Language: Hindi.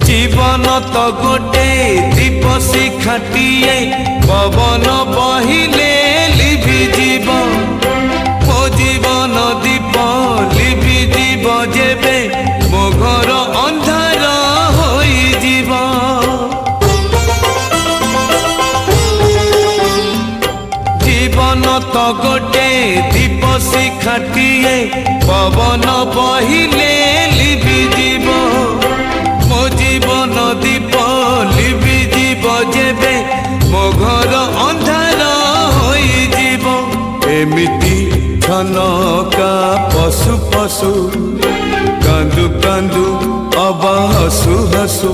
जीवन तो गोटे दीप शिखाटिए पवन बहिले लिभि जीव मो जीवन दीप लिभि जीव जेबे मो घर अंधार होई जीव जीवन तो गोटे दीप शिखाटिए पवन बहिले लिभि जीव मो जीवन दीप लिभि जीव जेबे मो घर अंधार होई जीव एमिति छनका पशु पशु कांदु कांदु अब हसु हसु